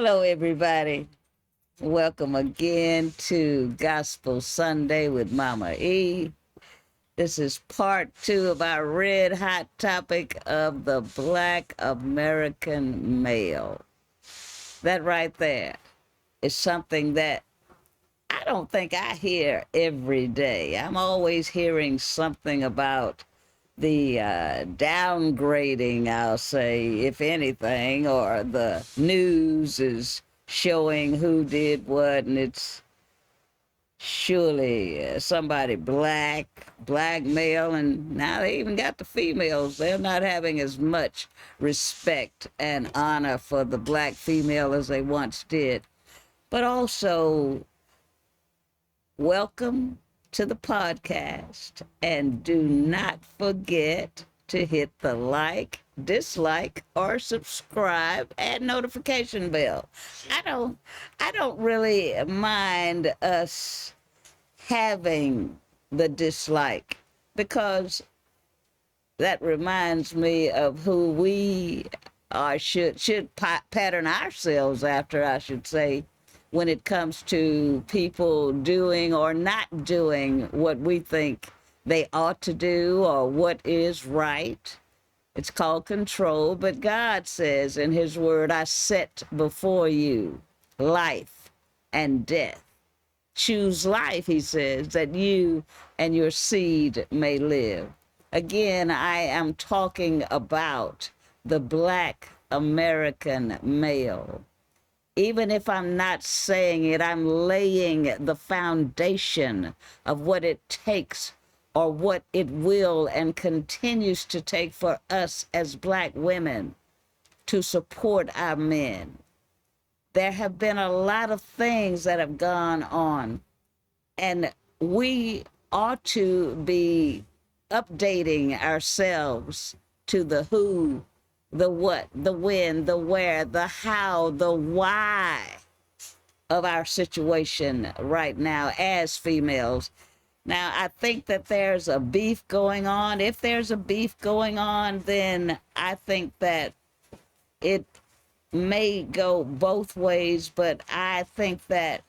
Hello, everybody. Welcome again to Gospel Sunday with Mama E. This is part two of our red hot topic of the Black American male. That right there is something that I don't think I hear every day. I'm always hearing something about the downgrading, I'll say, if anything, or the news is showing who did what, and it's surely somebody black male, and now they even got the females. They're not having as much respect and honor for the black female as they once did. But also, welcome to the podcast, and do not forget to hit the like, dislike, or subscribe and notification bell. I don't really mind us having the dislike, because that reminds me of who we are, should pattern ourselves after, I should say, when it comes to people doing or not doing what we think they ought to do or what is right. It's called control, but God says in his word, I set before you life and death. Choose life, he says, that you and your seed may live. Again, I am talking about the Black American male. Even if I'm not saying it, I'm laying the foundation of what it takes, or what it will and continues to take, for us as black women to support our men. There have been a lot of things that have gone on, and we ought to be updating ourselves to the who, the what, the when, the where, the how, the why of our situation right now as females. Now, I think that there's a beef going on. If there's a beef going on, then I think that it may go both ways, but I think that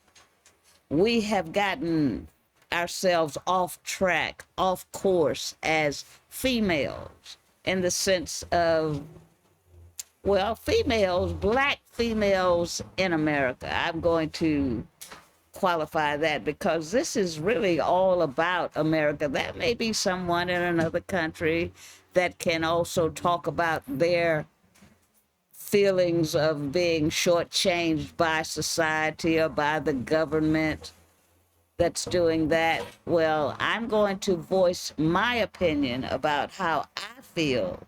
we have gotten ourselves off track, off course as females, in the sense of, well, females, black females in America. I'm going to qualify that, because this is really all about America. There may be someone in another country that can also talk about their feelings of being shortchanged by society or by the government that's doing that. Well, I'm going to voice my opinion about how I feel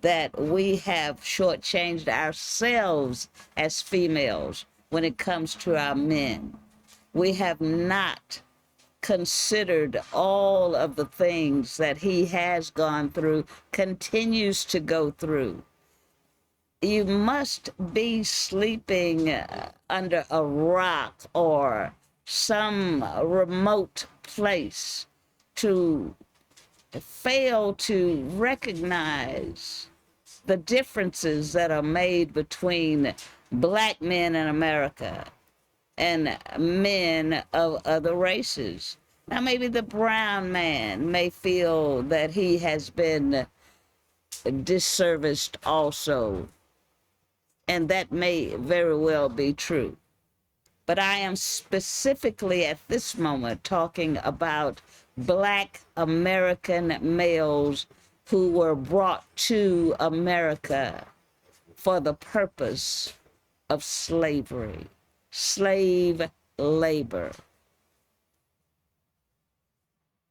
that we have shortchanged ourselves as females when it comes to our men. We have not considered all of the things that he has gone through, continues to go through. You must be sleeping under a rock or some remote place to fail to recognize the differences that are made between black men in America and men of other races. Now, maybe the brown man may feel that he has been disserviced also, and that may very well be true. But I am specifically at this moment talking about Black American males who were brought to America for the purpose of slavery, slave labor.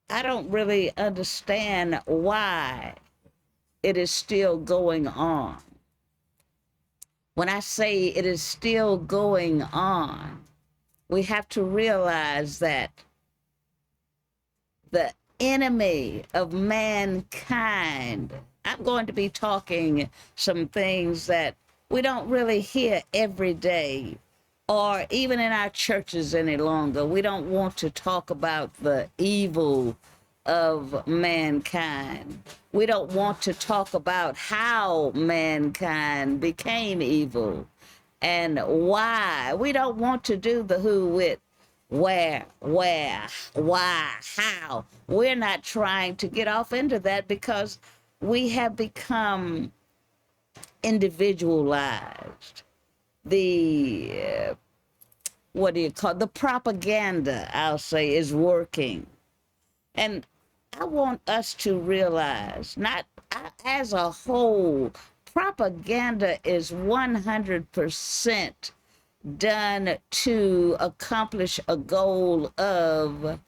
I don't really understand why it is still going on. When I say it is still going on, we have to realize that the enemy of mankind, I'm going to be talking some things that we don't really hear every day, or even in our churches any longer. We don't want to talk about the evil of mankind. We don't want to talk about how mankind became evil. and why. We don't want to do the who with where, why, how. We're not trying to get off into that because we have become individualized. The what do you call the propaganda, I'll say, is working. And I want us to realize, not as a whole, propaganda is 100% done to accomplish a goal of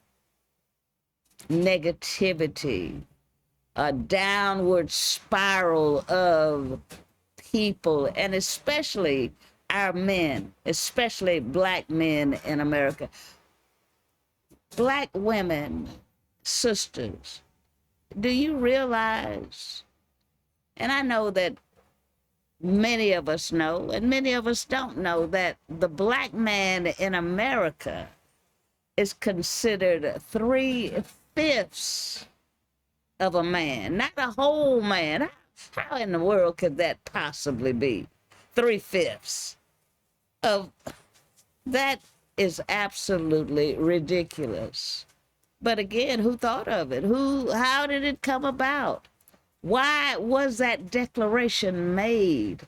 negativity, a downward spiral of people, and especially our men, especially black men in America. Black women, sisters, do you realize, and I know that many of us know, and many of us don't know, that the black man in America is considered 3/5 of a man, not a whole man. How in the world could that possibly be? 3/5 of that is absolutely ridiculous. But again, who thought of it? How did it come about? Why was that declaration made?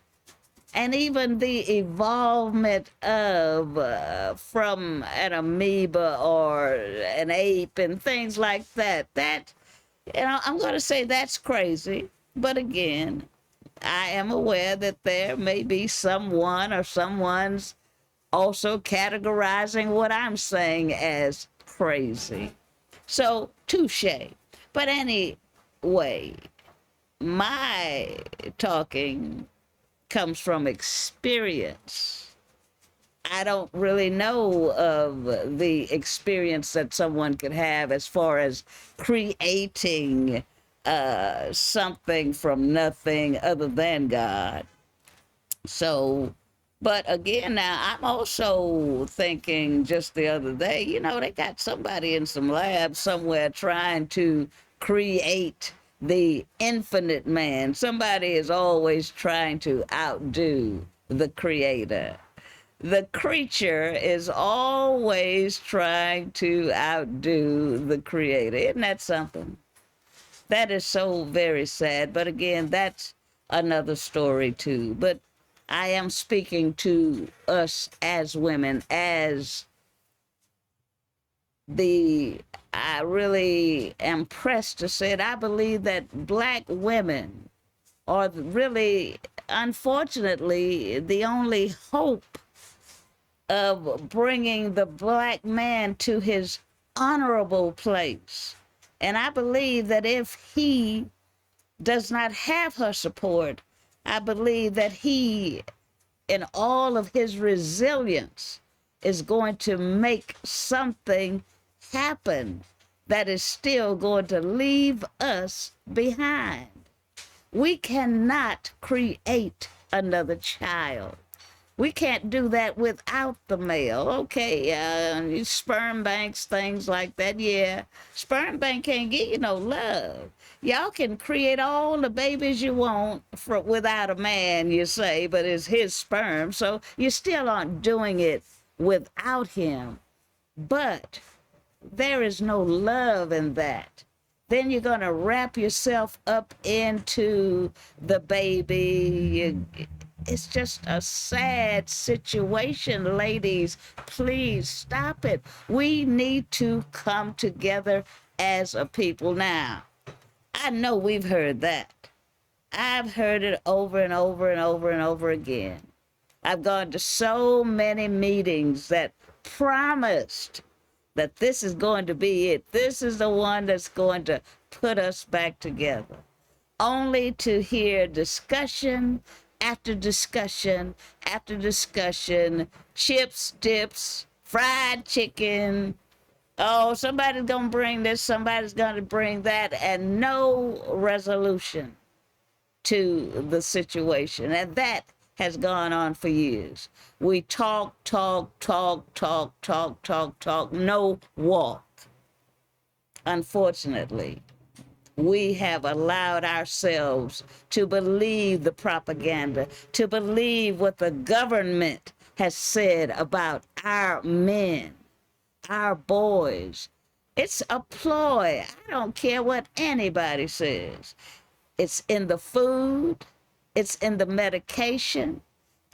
And even the evolvement of from an amoeba or an ape and things like that. I'm going to say that's crazy. But again, I am aware that there may be someone or someone's also categorizing what I'm saying as crazy. So, touche. But anyway, my talking comes from experience. I don't really know of the experience that someone could have as far as creating something from nothing other than God. So, but again, now I'm also thinking just the other day, they got somebody in some lab somewhere trying to create the infinite man. Somebody is always trying to outdo the creator. The creature is always trying to outdo the creator. Isn't that something? That is so very sad. But again, that's another story too. But I am speaking to us as women, as I really am pressed to say it. I believe that black women are really, unfortunately, the only hope of bringing the black man to his honorable place. And I believe that if he does not have her support, I believe that he, in all of his resilience, is going to make something happen that is still going to leave us behind. We cannot create another child. We can't do that without the male. Okay, sperm banks, things like that. Yeah, sperm bank can't get you no love. Y'all can create all the babies you want without a man, you say, but it's his sperm. So you still aren't doing it without him. But there is no love in that. Then you're going to wrap yourself up into the baby. It's just a sad situation, ladies. Please stop it. We need to come together as a people. Now, I know we've heard that. I've heard it over and over and over and over again. I've gone to so many meetings that promised that this is going to be it. This is the one that's going to put us back together. Only to hear discussion after discussion after discussion, chips, dips, fried chicken. Oh, somebody's going to bring this, somebody's going to bring that, and no resolution to the situation. And that has gone on for years. We talk, no walk, unfortunately. We have allowed ourselves to believe the propaganda, to believe what the government has said about our men, our boys. It's a ploy. I don't care what anybody says. It's in the food, it's in the medication,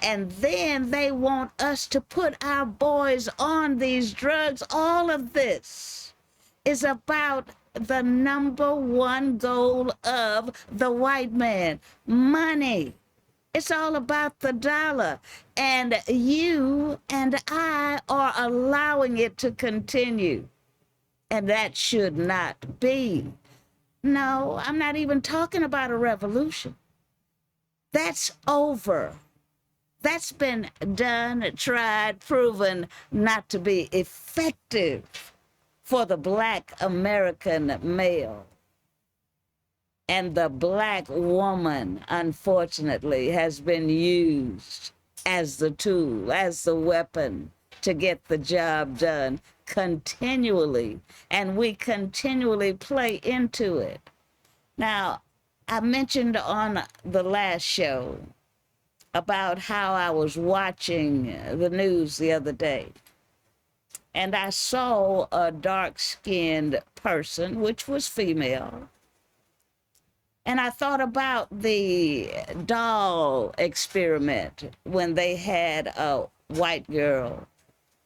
and then they want us to put our boys on these drugs. All of this is about the number one goal of the white man: money. It's all about the dollar. And you and I are allowing it to continue. And that should not be. No, I'm not even talking about a revolution. That's over. That's been done, tried, proven not to be effective for the Black American male. And the Black woman, unfortunately, has been used as the tool, as the weapon to get the job done continually. And we continually play into it. Now, I mentioned on the last show about how I was watching the news the other day. And I saw a dark-skinned person, which was female. And I thought about the doll experiment when they had a white girl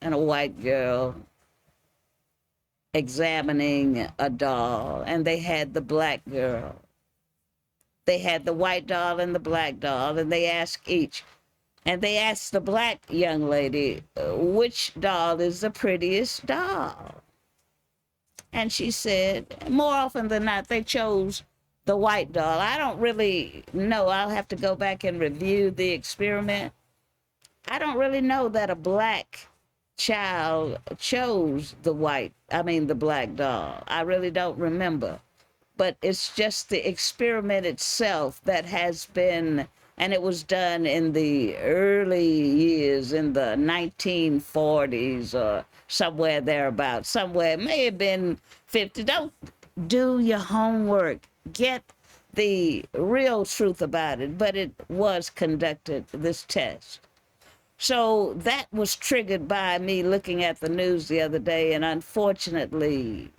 and a white girl examining a doll, and they had the black girl. They had the white doll and the black doll, and they asked each. And they asked the black young lady, which doll is the prettiest doll? And she said, more often than not, they chose the white doll. I don't really know. I'll have to go back and review the experiment. I don't really know that a black child chose the black doll. I really don't remember. But it's just the experiment itself that has been, and it was done in the early years, in the 1940s or somewhere thereabouts. Somewhere, it may have been 50. Don't do your homework. Get the real truth about it. But it was conducted, this test. So that was triggered by me looking at the news the other day, and unfortunately,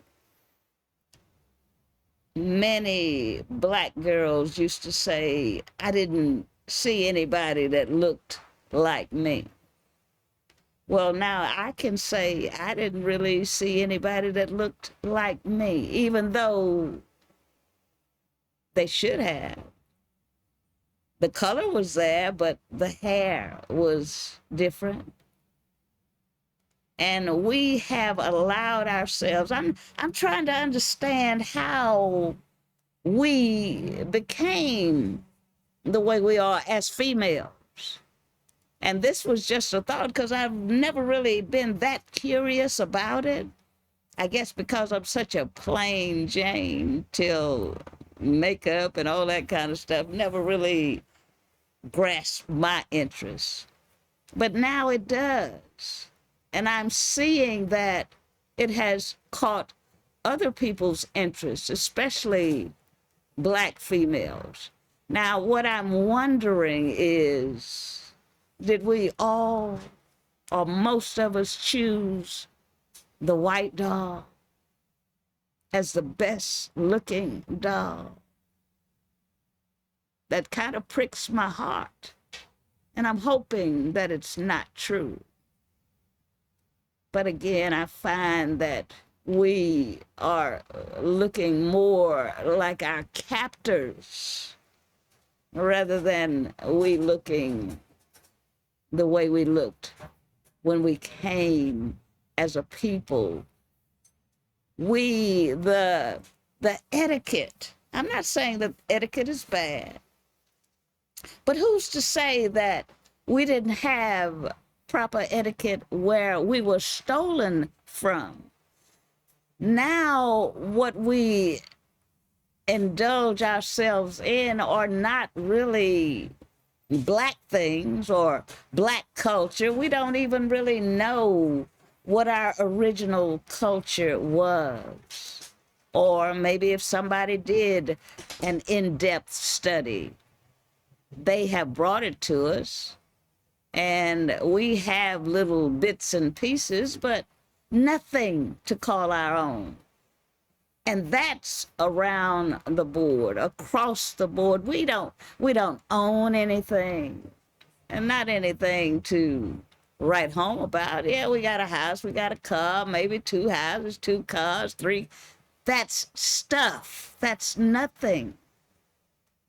many black girls used to say, I didn't see anybody that looked like me. Well, now I can say I didn't really see anybody that looked like me, even though they should have. The color was there, but the hair was different. And we have allowed ourselves, I'm trying to understand how we became the way we are as females. And this was just a thought because I've never really been that curious about it. I guess because I'm such a plain Jane till makeup and all that kind of stuff never really grasped my interest. But now it does. And I'm seeing that it has caught other people's interest, especially black females. Now, what I'm wondering is, did we all, or most of us, choose the white doll as the best looking doll? That kind of pricks my heart. And I'm hoping that it's not true. But again, I find that we are looking more like our captors rather than we looking the way we looked when we came as a people. The etiquette, I'm not saying that etiquette is bad, but who's to say that we didn't have proper etiquette where we were stolen from? Now, what we indulge ourselves in are not really black things or black culture. We don't even really know what our original culture was Or maybe if somebody did an in-depth study, they have brought it to us, and we have little bits and pieces, but nothing to call our own. And that's around the board, across the board. We don't own anything, and not anything to write home about. Yeah, we got a house, we got a car, maybe 2 houses, 2 cars, 3. That's stuff. That's nothing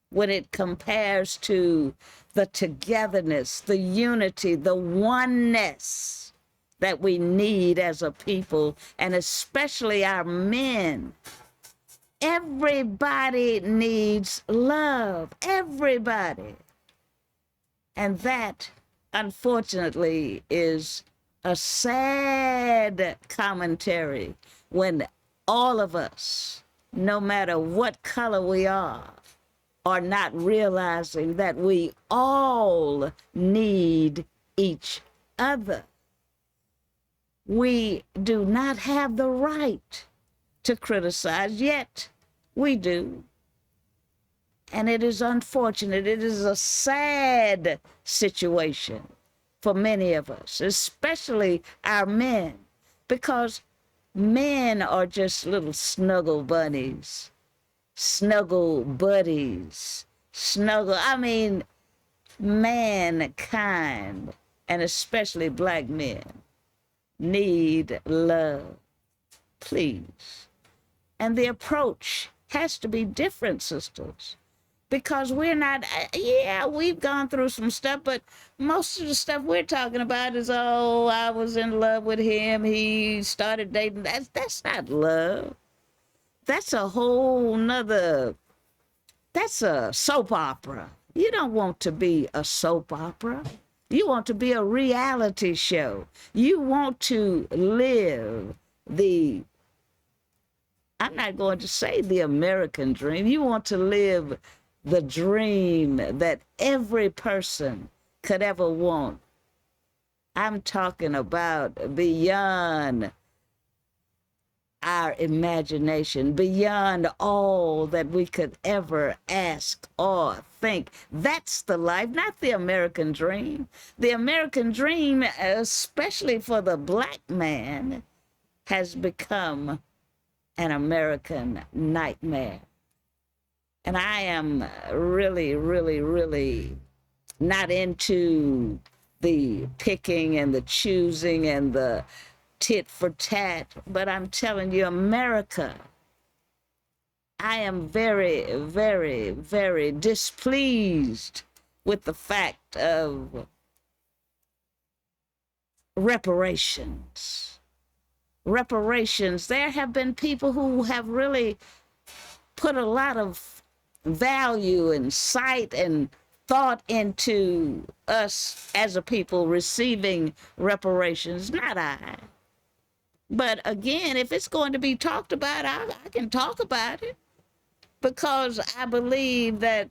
when it compares to the togetherness, the unity, the oneness that we need as a people, and especially our men. Everybody needs love. Everybody. And that, unfortunately, is a sad commentary when all of us, no matter what color we are not realizing that we all need each other. We do not have the right to criticize, yet we do. And it is unfortunate. It is a sad situation for many of us, especially our men, because men are just little snuggle bunnies, snuggle buddies, mankind, and especially black men, need love, please. And the approach has to be different, sisters, because we're not, we've gone through some stuff, but most of the stuff we're talking about is, oh, I was in love with him, he started dating. That's not love. That's a whole nother, that's a soap opera. You don't want to be a soap opera. You want to be a reality show. You want to live the, I'm not going to say the American dream. You want to live the dream that every person could ever want. I'm talking about beyond our imagination, beyond all that we could ever ask or think. That's the life, not the American dream. The American dream, especially for the black man, has become an American nightmare. And I am really, really, really not into the picking and the choosing and the tit for tat, but I'm telling you, America, I am very, very, very displeased with the fact of reparations. Reparations. There have been people who have really put a lot of value and sight and thought into us as a people receiving reparations, not I. But again, if it's going to be talked about, I can talk about it, because I believe that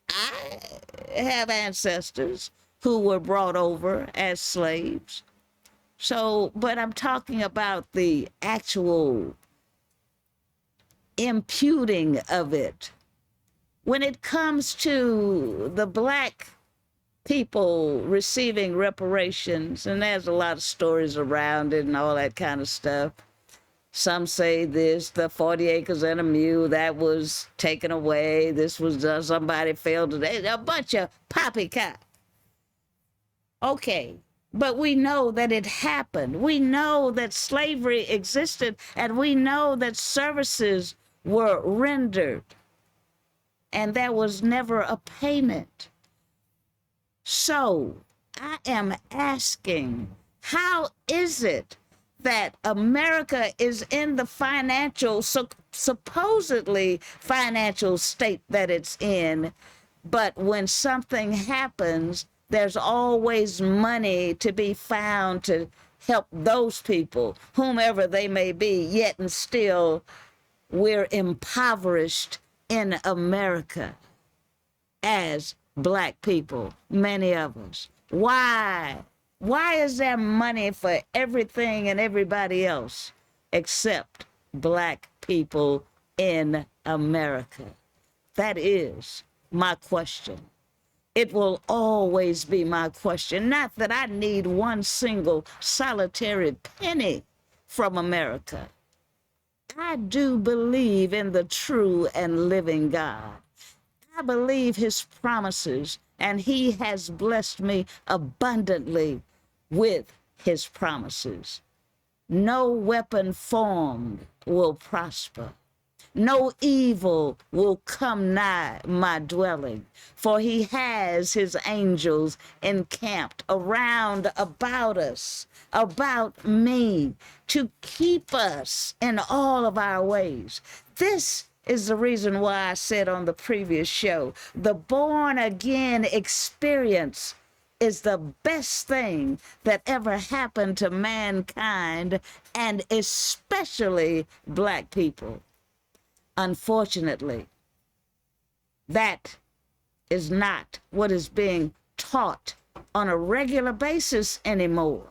I have ancestors who were brought over as slaves. So, but I'm talking about the actual imputing of it. When it comes to the black people receiving reparations, and there's a lot of stories around it and all that kind of stuff. Some say this, the 40 acres and a mule, that was taken away. This was somebody failed to, a bunch of poppycock. Okay, but we know that it happened. We know that slavery existed, and we know that services were rendered, and there was never a payment. So I am asking, how is it that America is in the supposedly financial state that it's in, but when something happens, there's always money to be found to help those people, whomever they may be, yet and still we're impoverished in America as black people, many of us. Why? Why is there money for everything and everybody else except black people in America? That is my question. It will always be my question. Not that I need one single solitary penny from America. I do believe in the true and living God. I believe his promises, and he has blessed me abundantly with his promises. No weapon formed will prosper. No evil will come nigh my dwelling, for he has his angels encamped around about us, about me, to keep us in all of our ways. This is the reason why I said on the previous show, the born again experience is the best thing that ever happened to mankind, and especially Black people. Unfortunately, that is not what is being taught on a regular basis anymore.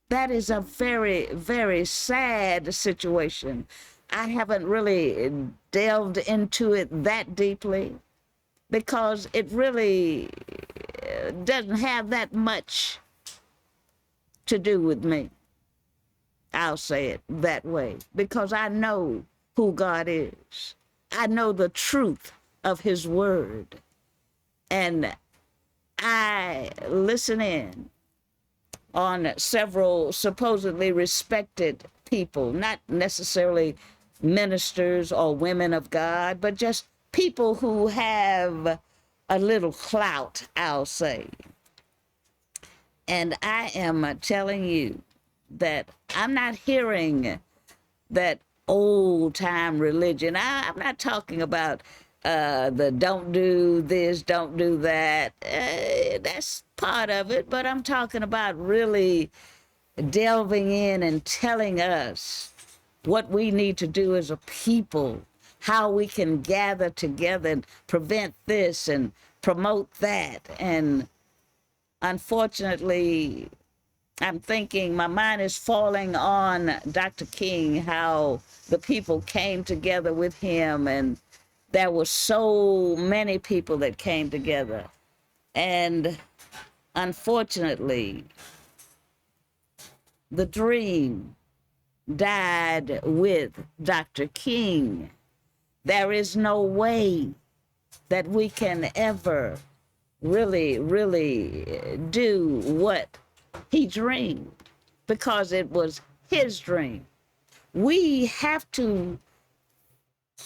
That is a very, very sad situation. I haven't really delved into it that deeply because it really doesn't have that much to do with me. I'll say it that way because I know who God is. I know the truth of his word. And I listen in on several supposedly respected people, not necessarily ministers or women of God, but just people who have a little clout, I'll say. And I am telling you that I'm not hearing that old time religion. I'm not talking about the don't do this, don't do that. That's part of it, but I'm talking about really delving in and telling us what we need to do as a people, how we can gather together and prevent this and promote that. And unfortunately, I'm thinking my mind is falling on Dr. King, how the people came together with him, and there were so many people that came together. And unfortunately, the dream died with Dr. King. There is no way that we can ever really do what he dreamed because it was his dream. We have to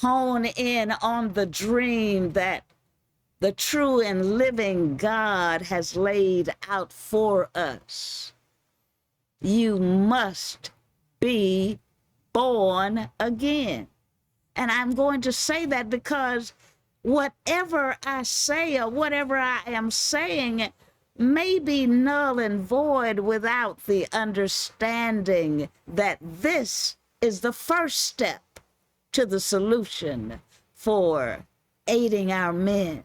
hone in on the dream that the true and living God has laid out for us. You must be born again. And I'm going to say that because whatever I say or whatever I am saying may be null and void without the understanding that this is the first step to the solution for aiding our men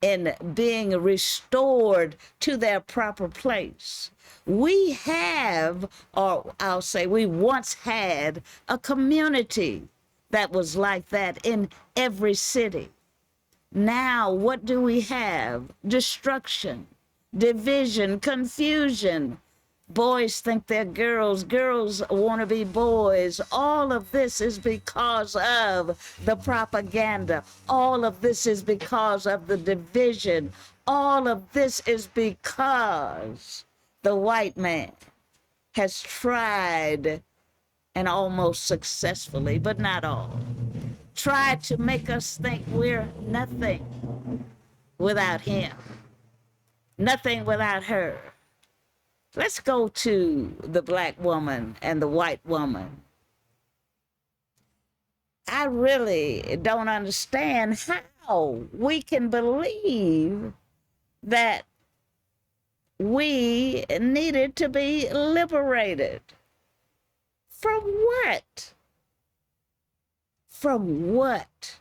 in being restored to their proper place. We have, or I'll say we once had, a community that was like that in every city. Now, what do we have? Destruction, division, confusion. Boys think they're girls. Girls want to be boys. All of this is because of the propaganda. All of this is because of the division. All of this is because the white man has tried, and almost successfully, but not all, tried to make us think we're nothing without him, nothing without her. Let's go to the Black woman and the white woman. I really don't understand how we can believe that we needed to be liberated. From what? From what?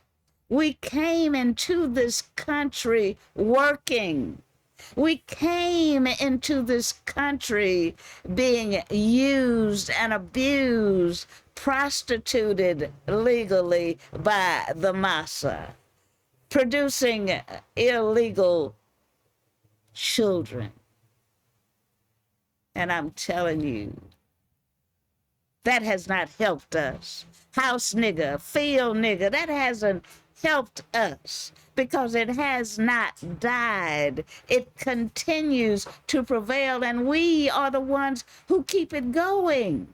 We came into this country working. We came into this country being used and abused, prostituted legally by the massa, producing illegal children. And I'm telling you, that has not helped us. House nigger, field nigger, that hasn't helped us because it has not died. It continues to prevail, and we are the ones who keep it going.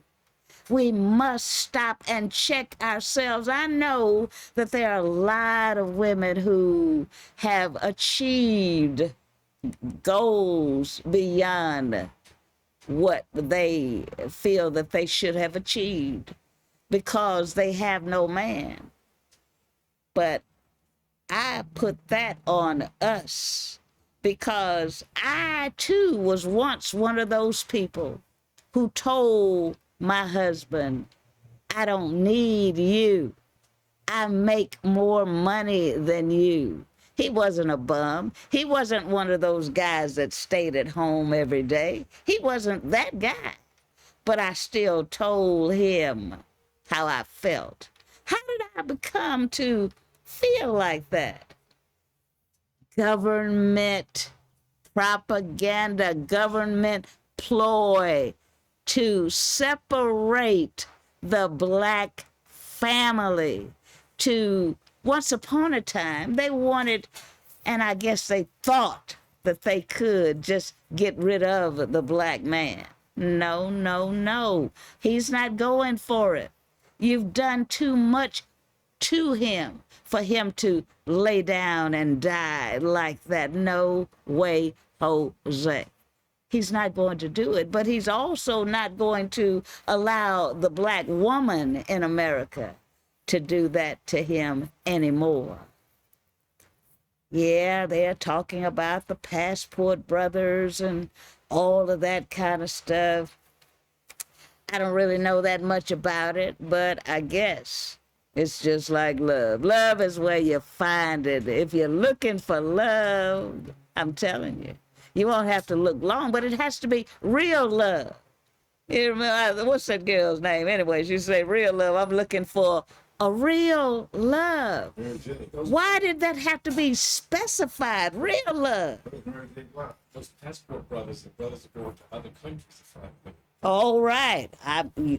We must stop and check ourselves. I know that there are a lot of women who have achieved goals beyond what they feel that they should have achieved because they have no man. But I put that on us because I too was once one of those people who told my husband, I don't need you. I make more money than you. He wasn't a bum. He wasn't one of those guys that stayed at home every day. He wasn't that guy. But I still told him how I felt. How did I become to feel like that? Government propaganda, government ploy to separate the black family. To once upon a time, they wanted, and I guess they thought that they could just get rid of the black man. No, no, no. He's not going for it. You've done too much to him for him to lay down and die like that. No way, Jose. He's not going to do it, but he's also not going to allow the black woman in America to do that to him anymore. Yeah, they're talking about the Passport Brothers and all of that kind of stuff. I don't really know that much about it, but I guess it's just like love. Love is where you find it. If you're looking for love, I'm telling you, you won't have to look long, but it has to be real love. You remember, what's that girl's name? Anyway, she say real love. I'm looking for a real love. Why did that have to be specified? Real love. Those Passport Brothers and brothers are going to other countries to find women. All right.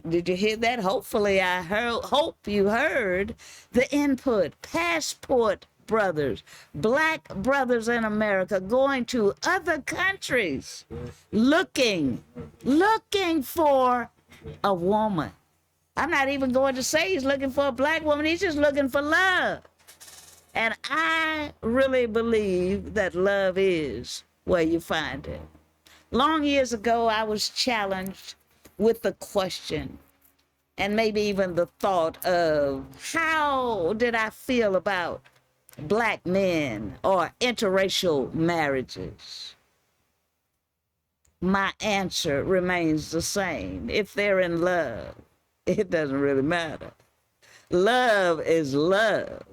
Did you hear that? Hopefully, hope you heard the input. Passport Brothers, black brothers in America going to other countries, looking for a woman. I'm not even going to say he's looking for a black woman. He's just looking for love. And I really believe that love is where you find it. Long years ago, I was challenged with the question and maybe even the thought of how did I feel about black men or interracial marriages? My answer remains the same. If they're in love, it doesn't really matter. Love is love.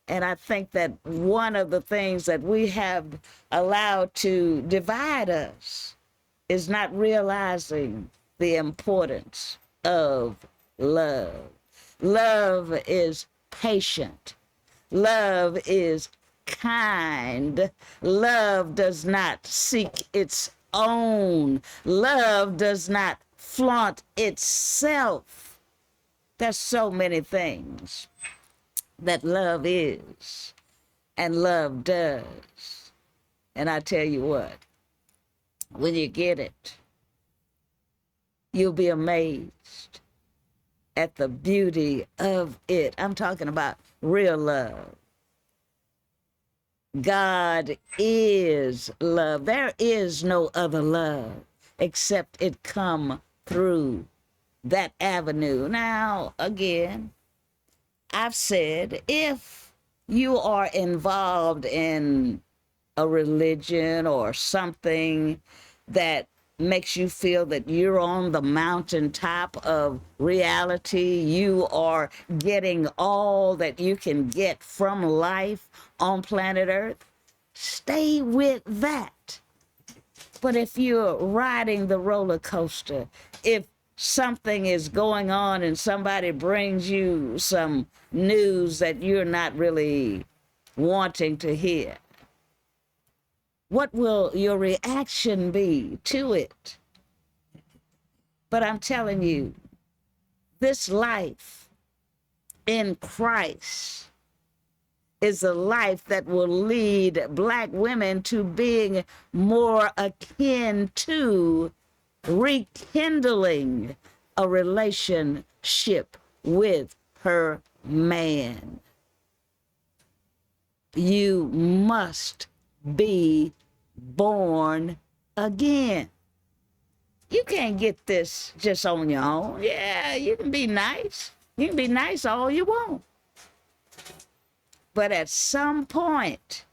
And I think that one of the things that we have allowed to divide us is not realizing the importance of love. Love is patient. Love is kind. Love does not seek its own. Love does not flaunt itself. There's so many things that love is and love does. And I tell you what, when you get it, you'll be amazed at the beauty of it. I'm talking about real love. God is love. There is no other love except it come through that avenue. Now, again, I've said, if you are involved in a religion or something that makes you feel that you're on the mountaintop of reality, you are getting all that you can get from life on planet Earth, stay with that. But if you're riding the roller coaster, if something is going on and somebody brings you some news that you're not really wanting to hear, what will your reaction be to it? But I'm telling you, this life in Christ is a life that will lead Black women to being more akin to rekindling a relationship with her man. You must be born again. You can't get this just on your own. Yeah, you can be nice. You can be nice all you want. But at some point,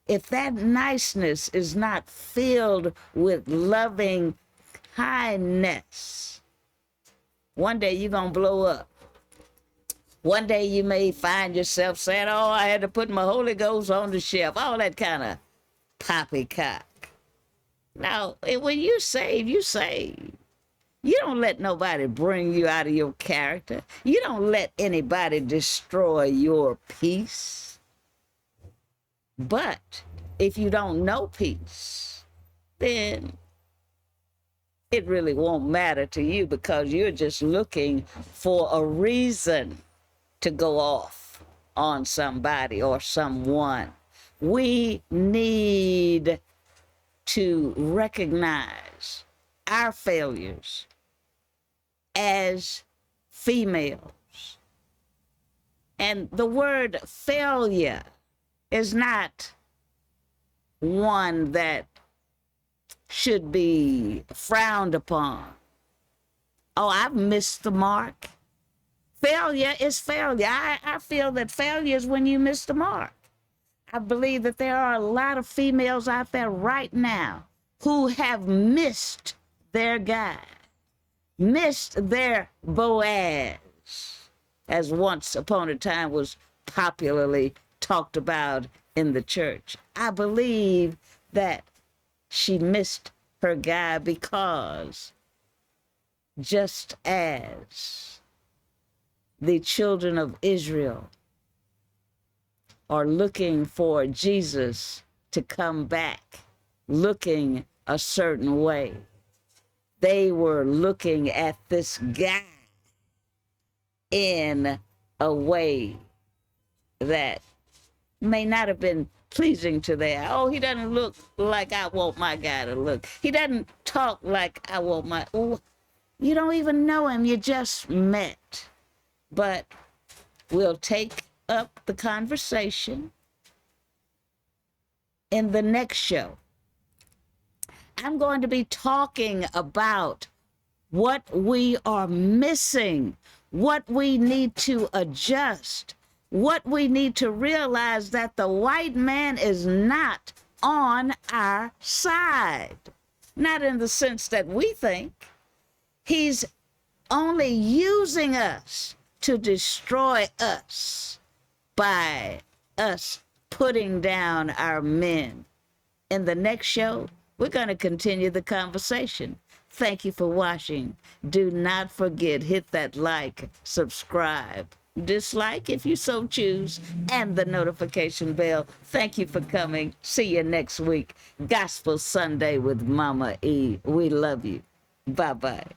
if that niceness is not filled with loving kindness, one day you're going to blow up. One day you may find yourself saying, oh, I had to put my Holy Ghost on the shelf. All that kind of poppycock. Now, when you save, you save. You don't let nobody bring you out of your character. You don't let anybody destroy your peace. But if you don't know peace, then it really won't matter to you because you're just looking for a reason to go off on somebody or someone. We need to recognize our failures as females. And the word failure is not one that should be frowned upon. Oh, I've missed the mark. Failure is failure. I feel that failure is when you miss the mark. I believe that there are a lot of females out there right now who have missed their guy, missed their Boaz, as once upon a time was popularly talked about in the church. I believe that she missed her guy because just as the children of Israel are looking for Jesus to come back, looking a certain way, they were looking at this guy in a way that may not have been pleasing to their, oh, he doesn't look like I want my guy to look. He doesn't talk like I want my, oh, you don't even know him, you just met. But we'll take up the conversation in the next show. I'm going to be talking about what we are missing, what we need to adjust, what we need to realize that the white man is not on our side. Not in the sense that we think. He's only using us to destroy us by us putting down our men. In the next show, we're going to continue the conversation. Thank you for watching. Do not forget, hit that like, subscribe, dislike if you so choose, and the notification bell. Thank you for coming. See you next week. Gospel Sunday with Mama E. We love you. Bye-bye.